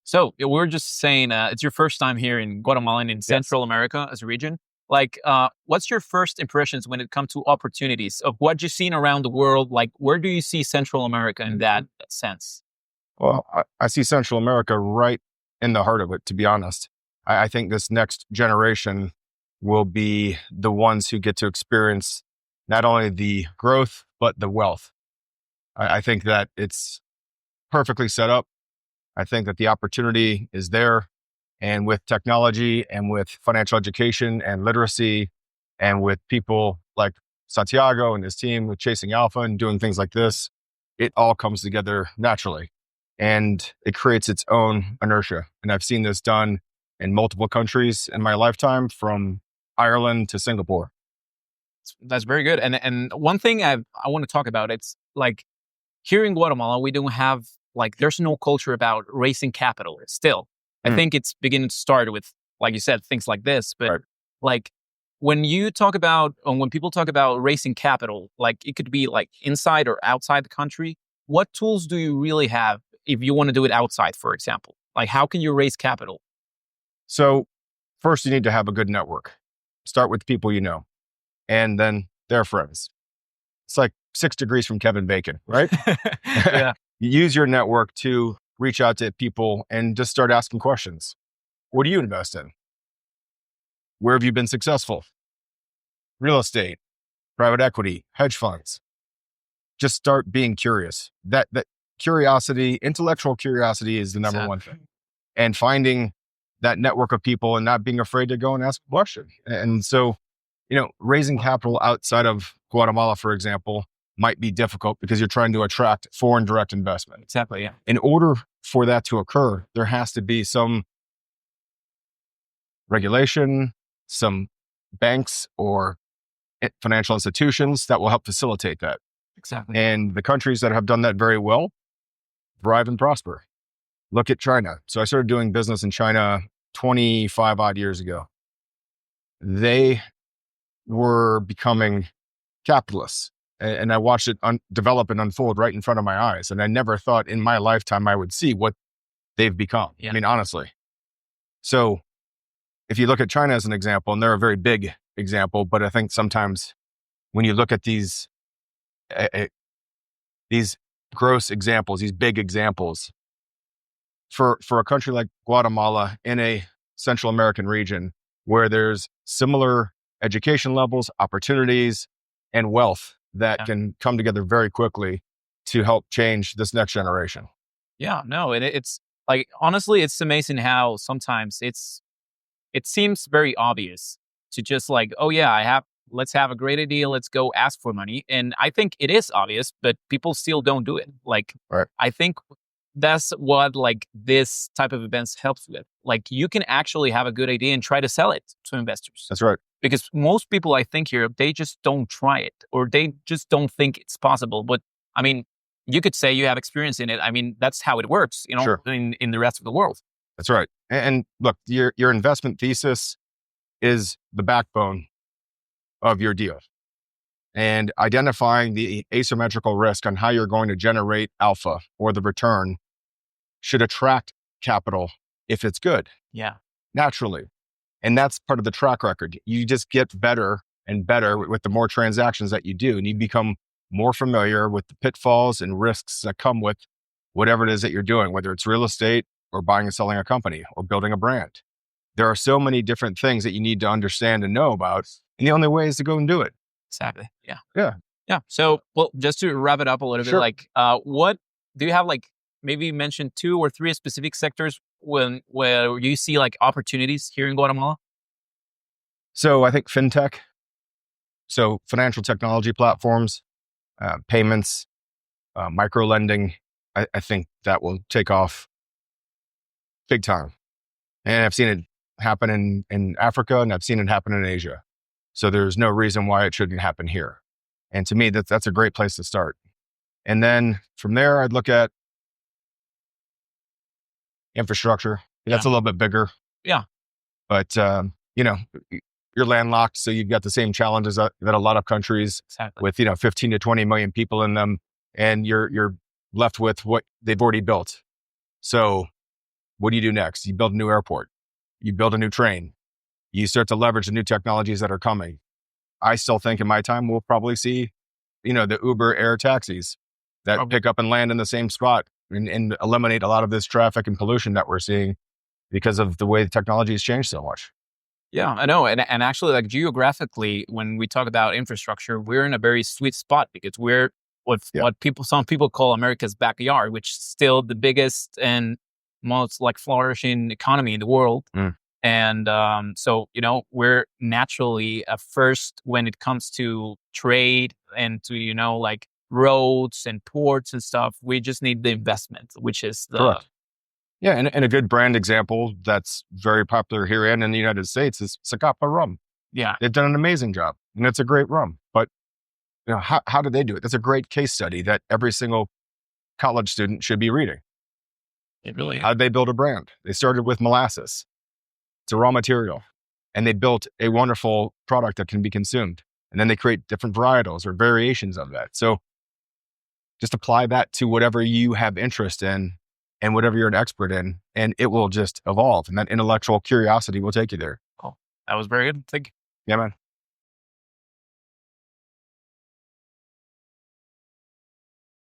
So we're just saying it's your first time here in Guatemala and in Yes. Central America as a region. What's your first impressions when it comes to opportunities of what you've seen around the world? Like, where do you see Central America in that sense? Well, I see Central America right in the heart of it, to be honest. I think this next generation will be the ones who get to experience not only the growth, but the wealth. I think that it's perfectly set up. I think that the opportunity is there. And with technology and with financial education and literacy and with people like Santiago and his team with Chasing Alpha and doing things like this, it all comes together naturally and it creates its own inertia. And I've seen this done in multiple countries in my lifetime, from Ireland to Singapore. That's very good. And one thing I want to talk about, it's like here in Guatemala, we don't have like there's no culture about raising capital still. I Mm. think it's beginning to start with, like you said, things like this. But Right. like when you talk about, or when people talk about raising capital, like it could be like inside or outside the country. What tools do you really have if you want to do it outside, for example? Like how can you raise capital? So first, you need to have a good network. Start with people you know, and then their friends. It's like 6 degrees from Kevin Bacon, right? Yeah, Use your network to reach out to people and just start asking questions. What do you invest in? Where have you been successful? Real estate, private equity, hedge funds. Just start being curious. That curiosity, intellectual curiosity, is the number one thing. And finding that network of people and not being afraid to go and ask a question. And so, raising capital outside of Guatemala, for example, might be difficult because you're trying to attract foreign direct investment. Exactly. Yeah. In order for that to occur, there has to be some regulation, some banks or financial institutions that will help facilitate that. Exactly. And the countries that have done that very well thrive and prosper. Look at China. So I started doing business in China 25 odd years ago. They were becoming capitalists. And I watched it develop and unfold right in front of my eyes. And I never thought in my lifetime I would see what they've become. Yeah. I mean, honestly. So if you look at China as an example, and they're a very big example, but I think sometimes when you look at these gross examples, these big examples, for a country like Guatemala in a Central American region where there's similar education levels, opportunities, and wealth that can come together very quickly to help change this next generation. Yeah, no, it's like, honestly, it's amazing how sometimes it seems very obvious to just like, oh yeah, let's have a great idea. Let's go ask for money. And I think it is obvious, but people still don't do it. Like, Right. I think that's what like this type of events helps with. Like you can actually have a good idea and try to sell it to investors. That's right. Because most people I think here, they just don't try it or they just don't think it's possible. But I mean, you could say you have experience in it. I mean, that's how it works, Sure. in the rest of the world. That's right. And look, your investment thesis is the backbone of your deal. And identifying the asymmetrical risk on how you're going to generate alpha or the return should attract capital if it's good. Yeah. Naturally. And that's part of the track record. You just get better and better with the more transactions that you do. And you become more familiar with the pitfalls and risks that come with whatever it is that you're doing, whether it's real estate or buying and selling a company or building a brand. There are so many different things that you need to understand and know about. And the only way is to go and do it. Exactly. Yeah. Yeah. Yeah. So, well, just to wrap it up a little bit, Sure. like, what do you have, like, maybe mention 2 or 3 specific sectors where you see like opportunities here in Guatemala? So I think fintech, so financial technology platforms, payments, micro lending, I think that will take off big time. And I've seen it happen in Africa and I've seen it happen in Asia. So there's no reason why it shouldn't happen here. And to me, that's a great place to start. And then from there, I'd look at infrastructure. That's a little bit bigger. Yeah. But, you're landlocked. So you've got the same challenges that a lot of countries with, 15 to 20 million people in them. And you're left with what they've already built. So What do you do next? You build a new airport. You build a new train. You start to leverage the new technologies that are coming. I still think in my time, we'll probably see, the Uber air taxis that Probably. pick up and land in the same spot and eliminate a lot of this traffic and pollution that we're seeing because of the way the technology has changed so much. Yeah, I know. And actually, like geographically, when we talk about infrastructure, we're in a very sweet spot because we're Yeah, some people call America's backyard, which is still the biggest and most like flourishing economy in the world. mm, And so, we're naturally a first when it comes to trade and to, like roads and ports and stuff. We just need the investment, which is the, correct. Yeah, and a good brand example that's very popular here and in the United States is Zacapa rum. yeah, They've done an amazing job, and it's a great rum. But how did they do it? That's a great case study that every single college student should be reading. it really is. How did they build a brand? They started with molasses. It's a raw material, and they built a wonderful product that can be consumed. And then they create different varietals or variations of that. So just apply that to whatever you have interest in and whatever you're an expert in, and it will just evolve. And that intellectual curiosity will take you there. Cool. That was very good. Thank you. Yeah, man.